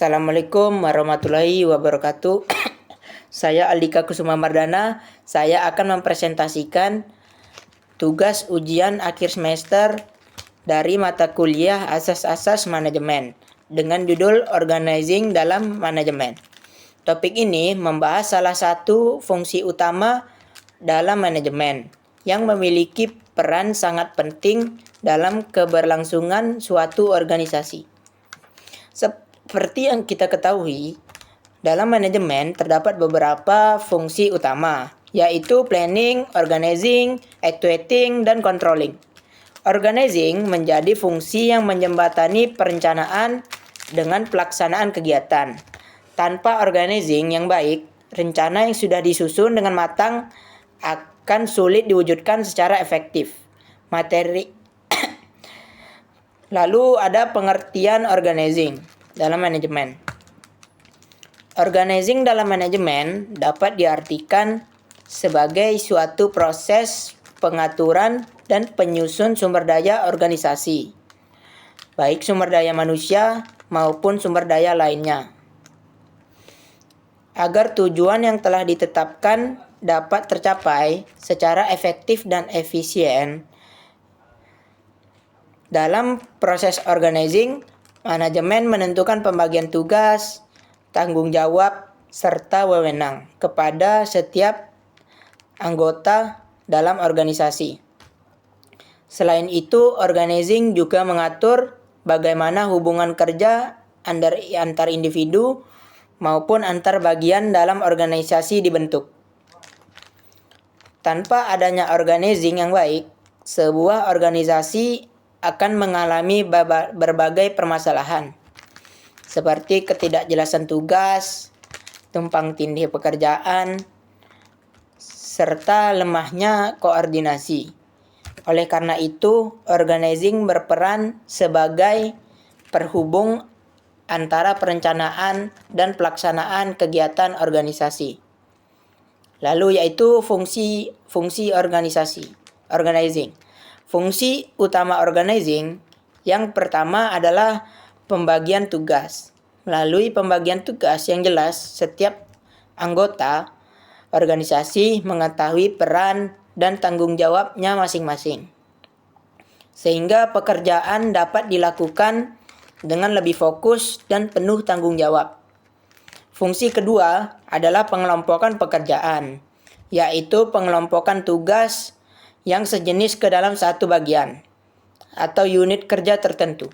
Assalamualaikum warahmatullahi wabarakatuh. Saya Aldika Kusuma Mardana. Saya akan mempresentasikan tugas ujian akhir semester dari mata kuliah Asas-Asas Manajemen dengan judul Organizing dalam Manajemen. Topik ini membahas salah satu fungsi utama dalam manajemen yang memiliki peran sangat penting dalam keberlangsungan suatu organisasi. Seperti yang kita ketahui, dalam manajemen terdapat beberapa fungsi utama, yaitu planning, organizing, actuating, dan controlling. Organizing menjadi fungsi yang menjembatani perencanaan dengan pelaksanaan kegiatan. Tanpa organizing yang baik, rencana yang sudah disusun dengan matang akan sulit diwujudkan secara efektif. Lalu ada pengertian organizing dalam manajemen. Organizing dalam manajemen dapat diartikan sebagai suatu proses pengaturan dan penyusun sumber daya organisasi, baik sumber daya manusia maupun sumber daya lainnya, agar tujuan yang telah ditetapkan dapat tercapai secara efektif dan efisien. Dalam proses organizing, manajemen menentukan pembagian tugas, tanggung jawab, serta wewenang kepada setiap anggota dalam organisasi. Selain itu, organizing juga mengatur bagaimana hubungan kerja antar individu maupun antar bagian dalam organisasi dibentuk. Tanpa adanya organizing yang baik, sebuah organisasi akan mengalami berbagai permasalahan, seperti ketidakjelasan tugas, tumpang tindih pekerjaan, serta lemahnya koordinasi. Oleh karena itu, organizing berperan sebagai perhubung antara perencanaan dan pelaksanaan kegiatan organisasi. Lalu yaitu fungsi organizing. Fungsi utama organizing yang pertama adalah pembagian tugas. Melalui pembagian tugas yang jelas, setiap anggota organisasi mengetahui peran dan tanggung jawabnya masing-masing, sehingga pekerjaan dapat dilakukan dengan lebih fokus dan penuh tanggung jawab. Fungsi kedua adalah pengelompokan pekerjaan, yaitu pengelompokan tugas yang sejenis ke dalam satu bagian atau unit kerja tertentu.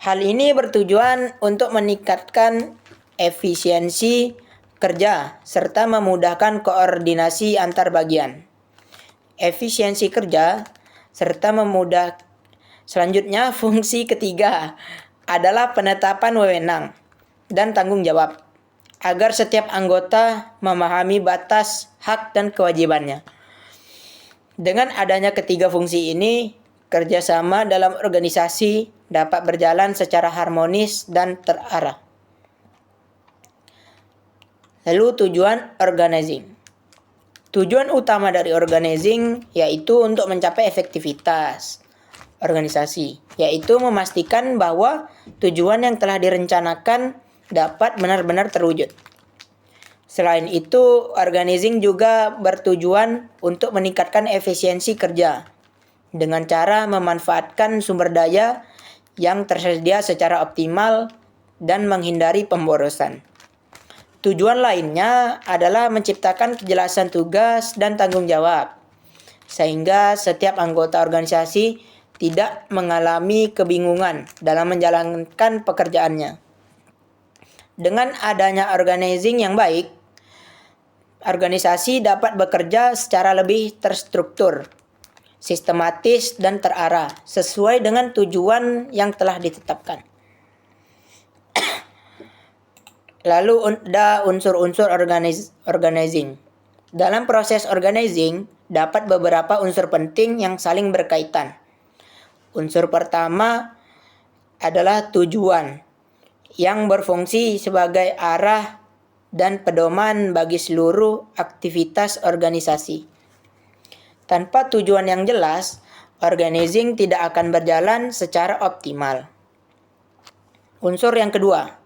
Hal ini bertujuan untuk meningkatkan efisiensi kerja serta memudahkan koordinasi antar bagian. Efisiensi kerja serta Selanjutnya, fungsi ketiga adalah penetapan wewenang dan tanggung jawab agar setiap anggota memahami batas, hak, dan kewajibannya. Dengan adanya ketiga fungsi ini, kerjasama dalam organisasi dapat berjalan secara harmonis dan terarah. Lalu tujuan organizing. Tujuan utama dari organizing yaitu untuk mencapai efektivitas organisasi, yaitu memastikan bahwa tujuan yang telah direncanakan dapat benar-benar terwujud. Selain itu, organizing juga bertujuan untuk meningkatkan efisiensi kerja dengan cara memanfaatkan sumber daya yang tersedia secara optimal dan menghindari pemborosan. Tujuan lainnya adalah menciptakan kejelasan tugas dan tanggung jawab, sehingga setiap anggota organisasi tidak mengalami kebingungan dalam menjalankan pekerjaannya. Dengan adanya organizing yang baik, organisasi dapat bekerja secara lebih terstruktur, sistematis, dan terarah sesuai dengan tujuan yang telah ditetapkan. Lalu ada unsur-unsur organizing. Dalam proses organizing, dapat beberapa unsur penting yang saling berkaitan. Unsur pertama adalah tujuan, yang berfungsi sebagai arah dan pedoman bagi seluruh aktivitas organisasi. Tanpa tujuan yang jelas, organizing tidak akan berjalan secara optimal. Unsur yang kedua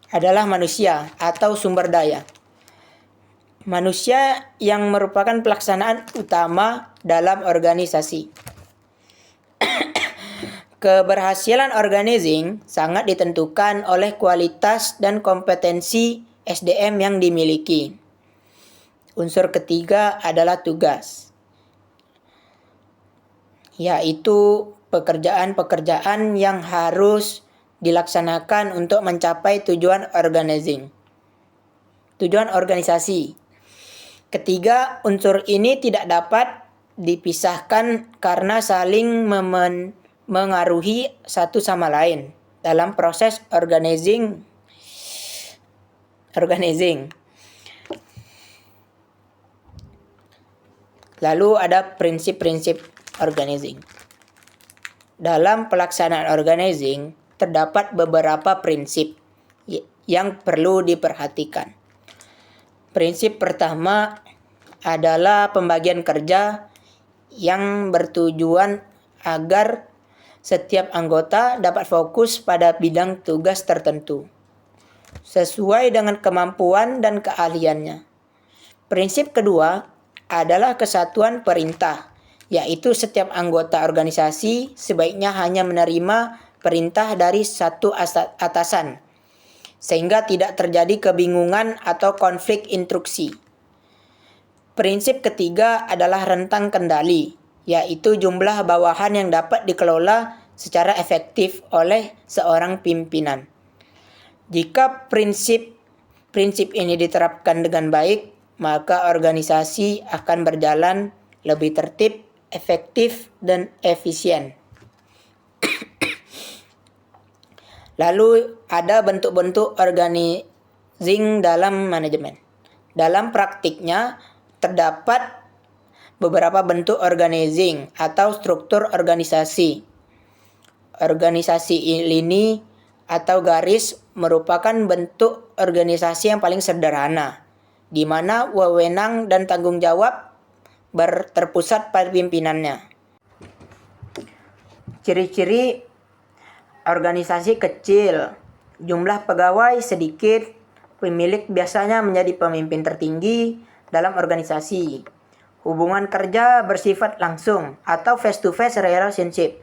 adalah manusia atau sumber daya. Manusia yang merupakan pelaksanaan utama dalam organisasi. Keberhasilan organizing sangat ditentukan oleh kualitas dan kompetensi SDM yang dimiliki. Unsur ketiga adalah tugas, yaitu pekerjaan-pekerjaan yang harus dilaksanakan untuk mencapai tujuan organisasi. Ketiga, unsur ini tidak dapat dipisahkan karena saling mengaruhi satu sama lain dalam proses organizing. Lalu ada prinsip-prinsip organizing. Dalam pelaksanaan organizing terdapat beberapa prinsip yang perlu diperhatikan. Prinsip pertama adalah pembagian kerja yang bertujuan agar setiap anggota dapat fokus pada bidang tugas tertentu sesuai dengan kemampuan dan keahliannya. Prinsip kedua adalah kesatuan perintah, yaitu setiap anggota organisasi sebaiknya hanya menerima perintah dari satu atasan, sehingga tidak terjadi kebingungan atau konflik instruksi. Prinsip ketiga adalah rentang kendali, yaitu jumlah bawahan yang dapat dikelola secara efektif oleh seorang pimpinan. Jika prinsip ini diterapkan dengan baik, maka organisasi akan berjalan lebih tertib, efektif, dan efisien. Lalu ada bentuk-bentuk organizing dalam manajemen. Dalam praktiknya terdapat beberapa bentuk organizing atau struktur organisasi. Organisasi lini atau garis merupakan bentuk organisasi yang paling sederhana, di mana wewenang dan tanggung jawab terpusat pada pimpinannya. Ciri-ciri organisasi kecil, jumlah pegawai sedikit, pemilik biasanya menjadi pemimpin tertinggi dalam organisasi. Hubungan kerja bersifat langsung atau face-to-face relationship.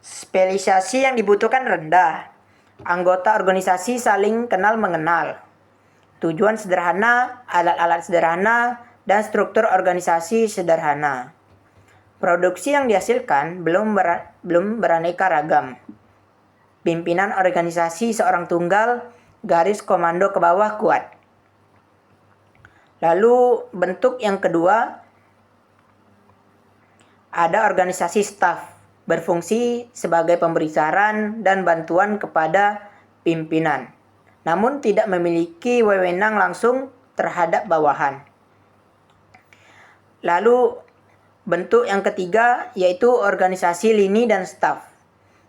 Spesialisasi yang dibutuhkan rendah. Anggota organisasi saling kenal mengenal. Tujuan sederhana, alat-alat sederhana, dan struktur organisasi sederhana. Produksi yang dihasilkan belum beraneka ragam. Pimpinan organisasi seorang tunggal, garis komando ke bawah kuat. Lalu bentuk yang kedua, ada organisasi staf, berfungsi sebagai pemberi saran dan bantuan kepada pimpinan, namun tidak memiliki wewenang langsung terhadap bawahan. Lalu bentuk yang ketiga yaitu organisasi lini dan staf,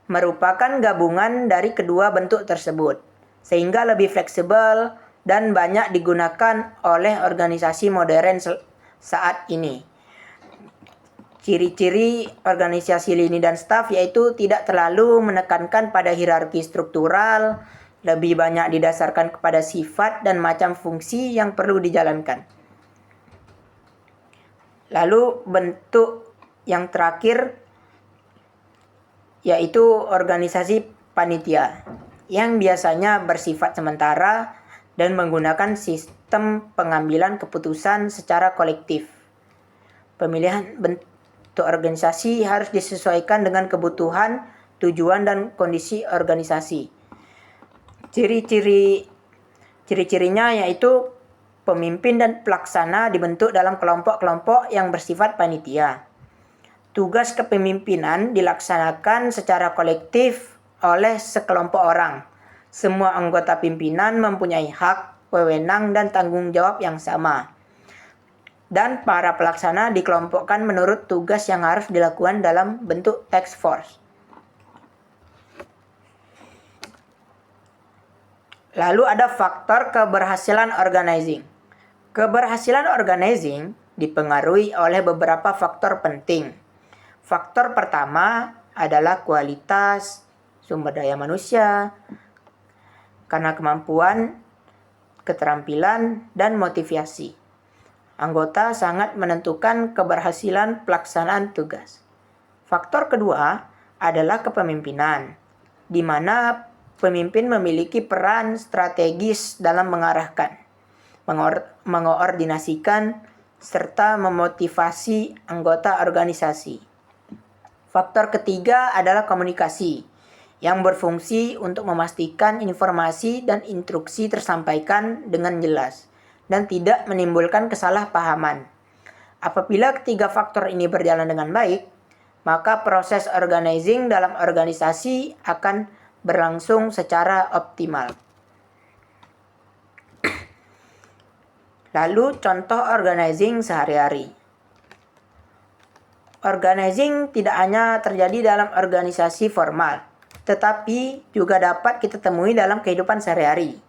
merupakan gabungan dari kedua bentuk tersebut, sehingga lebih fleksibel dan banyak digunakan oleh organisasi modern saat ini. Ciri-ciri organisasi lini dan staf yaitu tidak terlalu menekankan pada hierarki struktural, lebih banyak didasarkan kepada sifat dan macam fungsi yang perlu dijalankan. Lalu bentuk yang terakhir yaitu organisasi panitia yang biasanya bersifat sementara dan menggunakan sistem pengambilan keputusan secara kolektif. Pemilihan bentuk organisasi harus disesuaikan dengan kebutuhan, tujuan, dan kondisi organisasi. Ciri-cirinya yaitu pemimpin dan pelaksana dibentuk dalam kelompok-kelompok yang bersifat panitia. Tugas kepemimpinan dilaksanakan secara kolektif oleh sekelompok orang. Semua anggota pimpinan mempunyai hak, wewenang, dan tanggung jawab yang sama. Dan para pelaksana dikelompokkan menurut tugas yang harus dilakukan dalam bentuk task force. Lalu ada faktor keberhasilan organizing. Keberhasilan organizing dipengaruhi oleh beberapa faktor penting. Faktor pertama adalah kualitas sumber daya manusia, karena kemampuan, keterampilan, dan motivasi. Anggota sangat menentukan keberhasilan pelaksanaan tugas. Faktor kedua adalah kepemimpinan, di mana pemimpin memiliki peran strategis dalam mengarahkan, mengoordinasikan, serta memotivasi anggota organisasi. Faktor ketiga adalah komunikasi, yang berfungsi untuk memastikan informasi dan instruksi tersampaikan dengan jelas dan tidak menimbulkan kesalahpahaman. Apabila ketiga faktor ini berjalan dengan baik, maka proses organizing dalam organisasi akan berlangsung secara optimal. Lalu contoh organizing sehari-hari. Organizing tidak hanya terjadi dalam organisasi formal, tetapi juga dapat kita temui dalam kehidupan sehari-hari.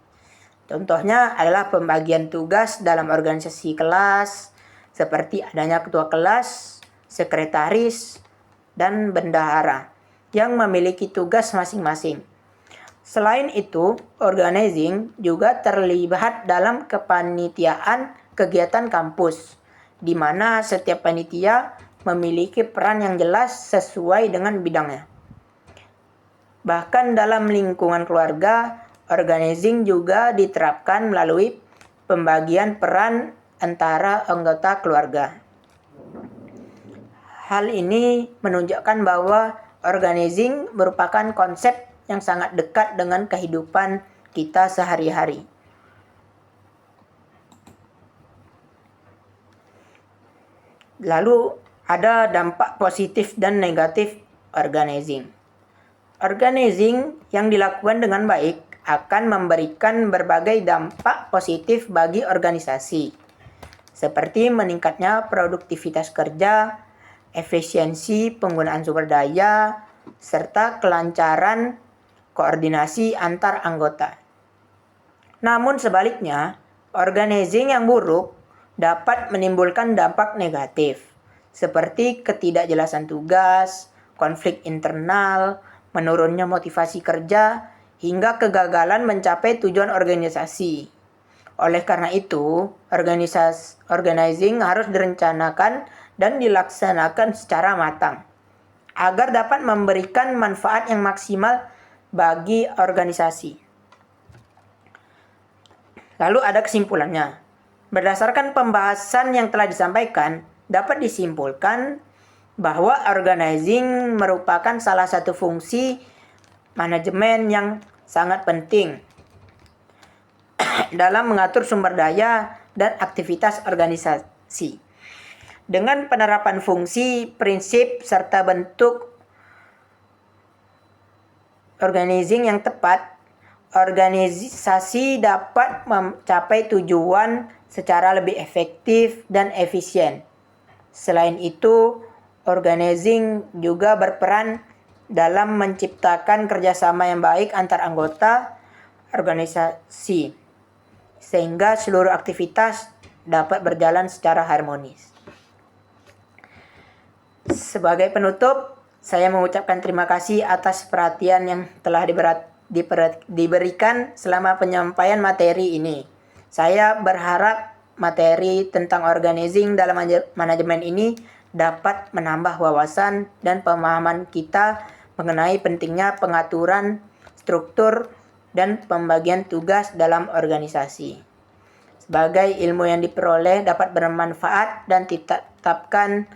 Contohnya adalah pembagian tugas dalam organisasi kelas, seperti adanya ketua kelas, sekretaris, dan bendahara yang memiliki tugas masing-masing. Selain itu, organizing juga terlibat dalam kepanitiaan kegiatan kampus, di mana setiap panitia memiliki peran yang jelas sesuai dengan bidangnya. Bahkan dalam lingkungan keluarga, organizing juga diterapkan melalui pembagian peran antara anggota keluarga. Hal ini menunjukkan bahwa organizing merupakan konsep yang sangat dekat dengan kehidupan kita sehari-hari. Lalu ada dampak positif dan negatif organizing. Organizing yang dilakukan dengan baik akan memberikan berbagai dampak positif bagi organisasi, seperti meningkatnya produktivitas kerja, efisiensi penggunaan sumber daya, serta kelancaran koordinasi antar anggota. Namun sebaliknya, organizing yang buruk dapat menimbulkan dampak negatif, seperti ketidakjelasan tugas, konflik internal, menurunnya motivasi kerja, hingga kegagalan mencapai tujuan organisasi. Oleh karena itu, organizing harus direncanakan dan dilaksanakan secara matang, agar dapat memberikan manfaat yang maksimal bagi organisasi. Lalu ada kesimpulannya. Berdasarkan pembahasan yang telah disampaikan, dapat disimpulkan bahwa organizing merupakan salah satu fungsi manajemen yang sangat penting dalam mengatur sumber daya dan aktivitas organisasi. Dengan penerapan fungsi, prinsip, serta bentuk organizing yang tepat, organisasi dapat mencapai tujuan secara lebih efektif dan efisien. Selain itu, organizing juga berperan dalam menciptakan kerjasama yang baik antar anggota organisasi, sehingga seluruh aktivitas dapat berjalan secara harmonis. Sebagai penutup, saya mengucapkan terima kasih atas perhatian yang telah diberikan selama penyampaian materi ini. Saya berharap materi tentang organizing dalam manajemen ini dapat menambah wawasan dan pemahaman kita mengenai pentingnya pengaturan, struktur, dan pembagian tugas dalam organisasi. Sebagai ilmu yang diperoleh dapat bermanfaat dan ditetapkan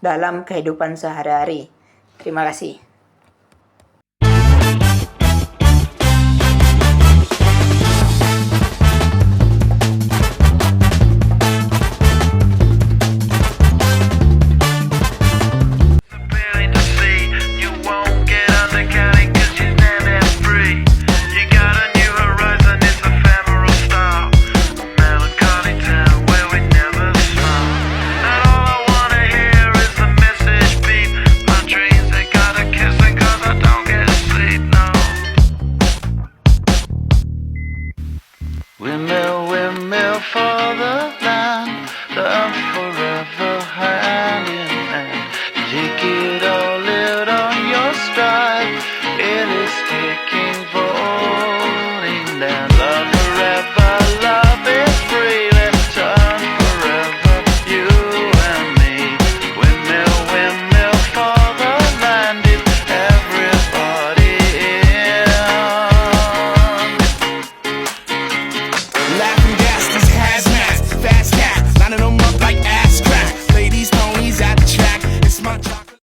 dalam kehidupan sehari-hari. Terima kasih.